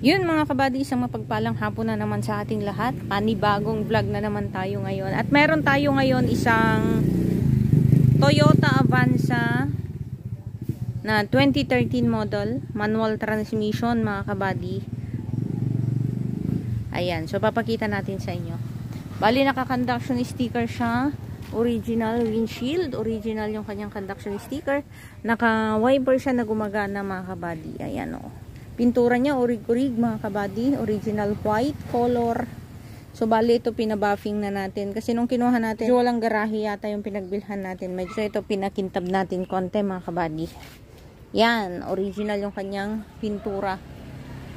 Yun mga kabady, isang mapagpalang hapon na naman sa ating lahat. Panibagong vlog na naman tayo ngayon. At meron tayo ngayon isang Toyota Avanza na 2013 model. Manual transmission mga kabady. Ayan, so papakita natin sa inyo. Bali naka-conduction sticker siya. Original windshield. Original yung kanyang conduction sticker. Naka-wiper siya na gumagana mga kabady. Ayan o. Pintura niya, orig-orig mga kabady. Original white color. So, bali ito pinabuffing na natin. Kasi nung kinuha natin, walang garahe yata yung pinagbilhan natin. Medyo ito pinakintab natin konti mga kabady. Yan, original yung kanyang pintura.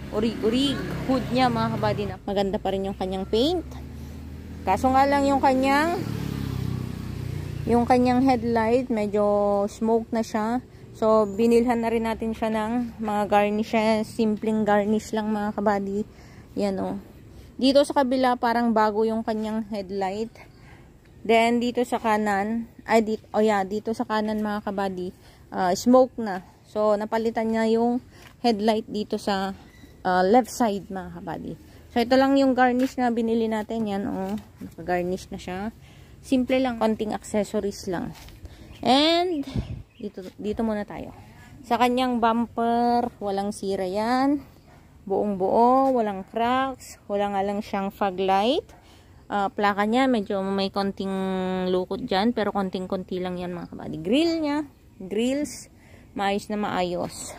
Orig-orig. Hood niya mga kabady. Maganda pa rin yung kanyang paint. Kaso nga lang yung kanyang headlight, medyo smoke na siya. So, binilhan na rin natin siya ng mga garnish. Simpleng garnish lang mga kabady. Yan o. Dito sa kabila, parang bago yung kanyang headlight. Then, dito sa kanan, dito sa kanan mga kabady, smoke na. So, napalitan niya yung headlight dito sa left side mga kabady. So, ito lang yung garnish na binili natin. Yan o. Naka-garnish na siya. Simple lang, konting accessories lang. And dito muna tayo. Sa kanyang bumper, walang sira yan. Buong buo, walang cracks. Wala nga lang siyang fog light. Plaka niya, medyo may konting lukot dyan. Pero konting-konti lang yan mga kabady. Grill niya, grills, maayos na maayos.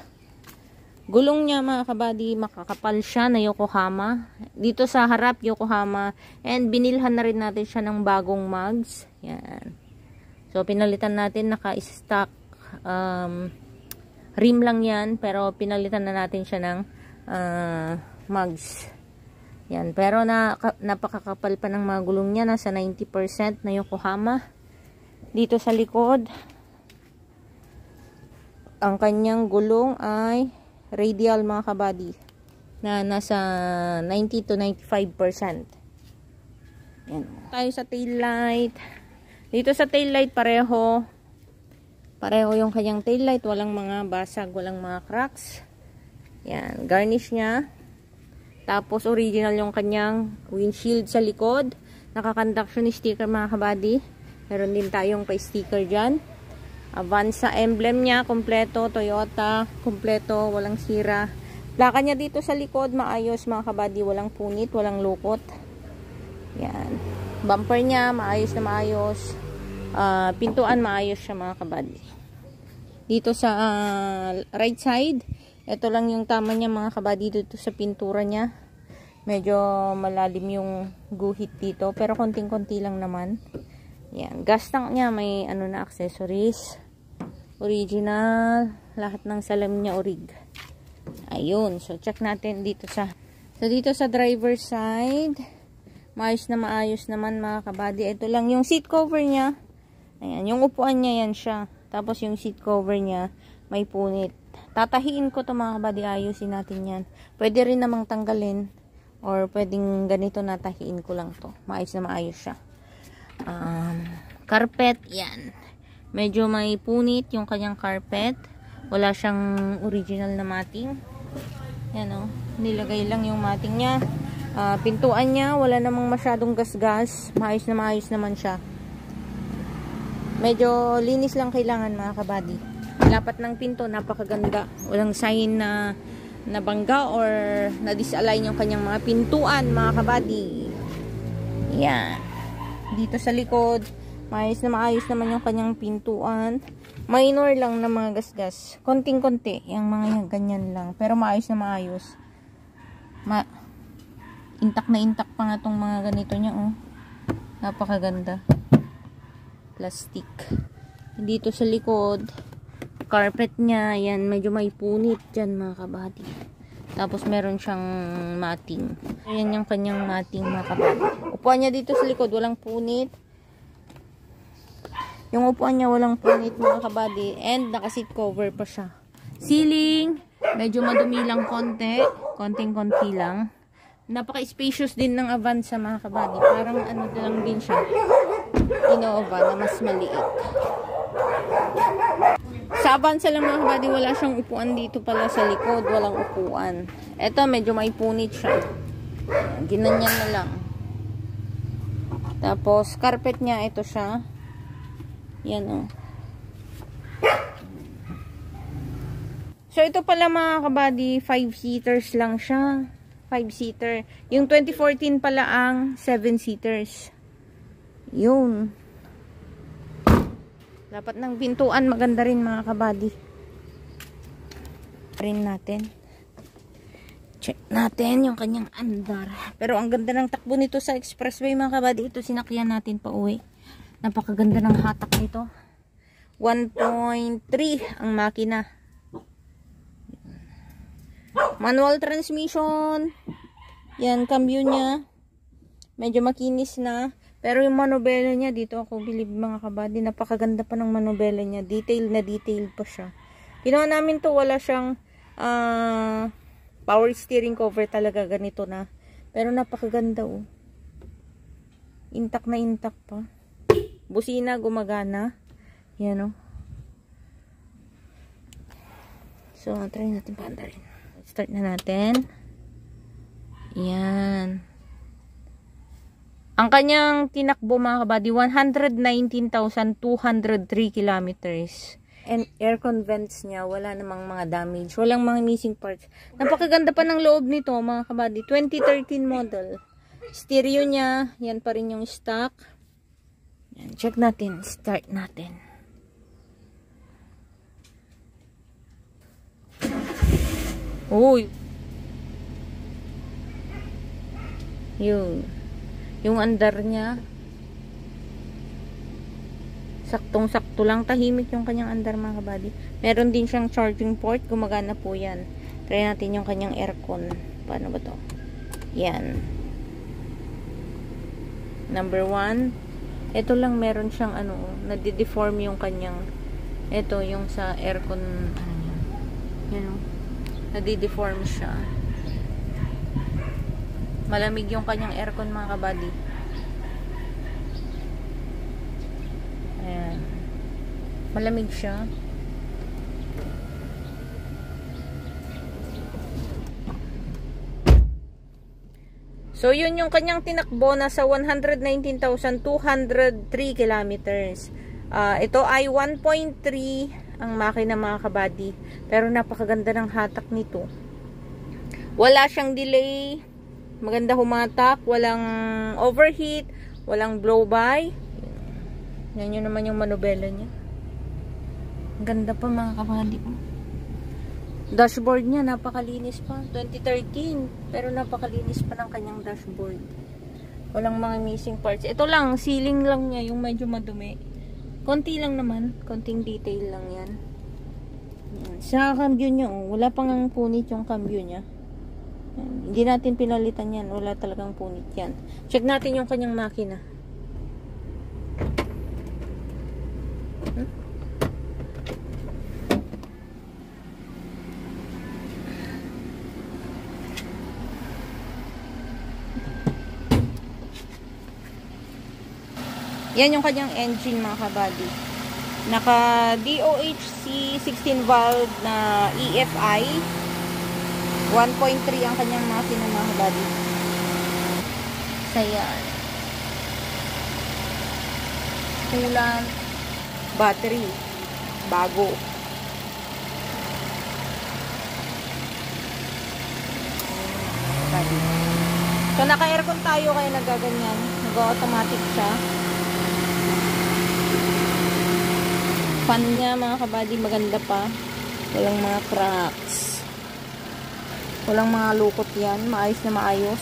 Gulong niya mga kabady, makakapal siya na Yokohama. Dito sa harap, Yokohama. And binilhan na rin natin siya ng bagong mugs. Yan. So, pinalitan natin, naka-stock rim lang yan. Pero, pinalitan na natin siya ng mugs. Yan. Pero, napakakapal pa ng mga gulong niya. Nasa 90% na Yokohama. Dito sa likod, ang kanyang gulong ay radial mga kabady na nasa 90 to 95%. Yan. Tayo sa tail light. Dito sa tail light pareho yung kanyang tail light, walang mga basag, walang mga cracks. Yan, garnish niya. Tapos original yung kanyang windshield sa likod. Naka-conduction sticker mga kabady. Meron din tayong pa-sticker diyan. Avanza emblem niya, kompleto, Toyota, kompleto, walang sira. Plaka niya dito sa likod, maayos mga kabady, walang punit, walang lukot. Yan. Bumper niya, maayos na maayos. Pintuan, maayos siya mga kabady. Dito sa right side, ito lang yung tama niya mga kabady dito sa pintura niya. Medyo malalim yung guhit dito, pero konting-konti lang naman. Yan, gas tank niya may na accessories. Original, lahat ng salamin niya orig. Ayun, so check natin dito sa driver side. Maayos na maayos naman mga kabady. Ito lang yung seat cover niya. Ayan, yung upuan niya yan siya. Tapos yung seat cover niya may punit. Tatahiin ko to mga kabady, ayusin natin yan. Pwede rin namang tanggalin or pwedeng ganito natahiin ko lang to. Maayos na maayos siya. Carpet, yan. Medyo may punit yung kanyang carpet. Wala siyang original na matting. Yan o. Nilagay lang yung matting niya. Pintuan niya, wala namang masyadong gasgas. Maayos na maayos naman siya. Medyo linis lang kailangan mga kabady. Lapat ng pinto, napakaganda. Walang sign na nabangga or na-disalign yung kanyang mga pintuan mga kabady. Yan. Dito sa likod, maayos naman yung kanyang pintuan. Minor lang na mga gasgas. Konting-konti. Yung mga ganyan lang. Pero maayos na maayos. Intact na intact pa nga tong mga ganito niya. Oh. Napakaganda. Plastic. Dito sa likod, carpet niya. Yan, medyo may punit dyan mga kabady. Tapos meron siyang matting. Ayan yung kanyang matting mga kabady. Upuan niya dito sa likod, walang punit. Yung upuan niya walang punit mga kabady. And naka-seat cover pa siya. Ceiling, medyo madumi lang konti. Konting-konti lang. Napaka-spacious din ng Avanza mga kabady. Parang ano lang din siya. Innova na mas maliit. Sa Sa Avanza lang mga kabady, wala siyang upuan dito pala sa likod. Walang upuan. Ito, medyo may punit siya. Ginanyan na lang. Tapos, carpet niya, ito siya. Yan o. So, ito pala mga kabady, 5-seaters lang siya. 5-seater. Yung 2014 pala ang 7-seaters. Yun. Dapat ng pintuan, maganda rin mga kabady. Rin natin. Check natin yung kanyang andar. Pero ang ganda ng takbo nito sa expressway mga kabady. Ito sinakyan natin pa uwi. Napakaganda ng hatak nito. 1.3 ang makina. Manual transmission. Yan, cambio niya. Medyo makinis na. Pero yung manobela niya, dito ako believe mga kabady, napakaganda pa ng manobela niya. Detail na detail pa siya. Ginawa namin to, wala siyang power steering cover talaga, ganito na. Pero napakaganda oh. Intact na intact pa. Busina, gumagana. Yan oh. So, try natin paanda rin. Start na natin. Yan. Ang kanyang tinakbo mga kabady, 119,203 kilometers. And aircon vents niya, wala namang mga damage. Walang mga missing parts. Napakaganda pa ng loob nito mga kabady. 2013 model. Stereo niya, yan pa rin yung stock. Yan, check natin. Start natin. Uy! Yun. Yung andar niya, saktong-sakto lang, tahimik yung kanyang andar mga kabady. Meron din siyang charging port, gumagana po yan. Try natin yung kanyang aircon. Paano ba to? Yan. Number 1. Ito lang meron siyang ano, nadideform yung kanyang, ito yung sa aircon, ano yan. Yan o. Nadideform siya. Malamig yung kanyang aircon mga kabady. Ayan. Malamig siya. So, yun yung kanyang tinakbo na sa 119,203 kilometers. Ito ay 1.3 ang makina mga kabady. Pero napakaganda ng hatak nito. Wala siyang delay. Maganda humatak, walang overheat, walang blow by. Yan yun naman yung manobela niya. Ganda pa mga kabady. Dashboard niya, napakalinis pa. 2013, pero napakalinis pa ng kanyang dashboard. Walang mga missing parts. Ito lang, ceiling lang niya, yung medyo madumi. Konti lang naman, konting detail lang yan. Sa cambio niya, oh, wala pang ang punit yung cambio niya. Hindi natin pinalitan yan. Wala talagang punit yan. Check natin yung kanyang makina. Yan yung kanyang engine mga kabady. Naka DOHC 16 valve na EFI. 1.3 ang kanyang makina mga kabady. Ayan. Coolant. Battery. Bago. So naka-aircon tayo kaya nagaganyan. Nag-automatic siya. Fan niya mga kabady maganda pa. Walang mga cracks. Walang mga lukot yan. Maayos na maayos.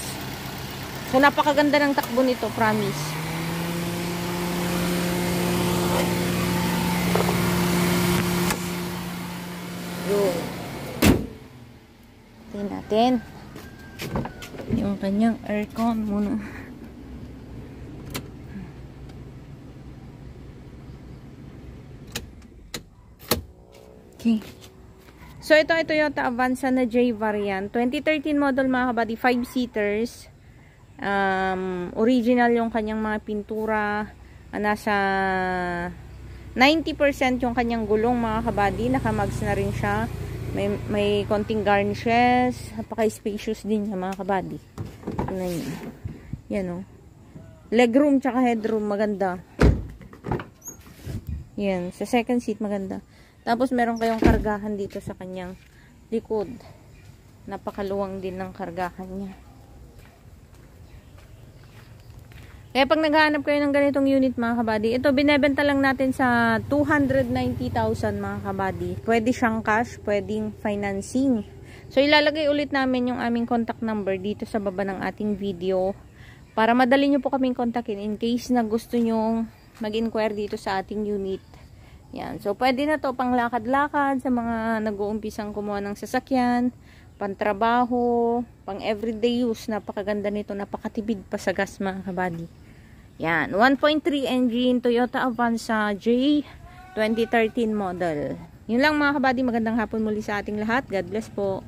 So, napakaganda ng takbo nito. Promise. Yun. Tingnan natin. Yung kanyang aircon muna. Okay. So, ito ay Toyota Avanza na J variant. 2013 model mga kabady. 5-seaters. Original yung kanyang mga pintura. Nasa 90% yung kanyang gulong mga kabady. Nakamags na rin siya. May konting garnishes. Napaka-spacious din niya mga kabady. Tingnan niyo. Yan o. Legroom tsaka headroom maganda. Yan. Sa second seat maganda. Tapos meron kayong kargahan dito sa kanyang likod. Napakaluwang din ng kargahan niya. Kaya pag naghahanap kayo ng ganitong unit mga kabady, ito binebenta lang natin sa 290,000 mga kabady. Pwede siyang cash, pwedeng financing. So ilalagay ulit namin yung aming contact number dito sa baba ng ating video para madali nyo po kaming kontakin in case na gusto nyo mag-inquire dito sa ating unit. Yan. So pwede na to pang lakad-lakad sa mga nag-uumpisang kumuha ng sasakyan, pantrabaho, pang everyday use. Napakaganda nito, napakatipid pa sa gas mga kabady. Yan, 1.3 engine Toyota Avanza J 2013 model. Yun lang mga kabady, magandang hapon muli sa ating lahat. God bless po.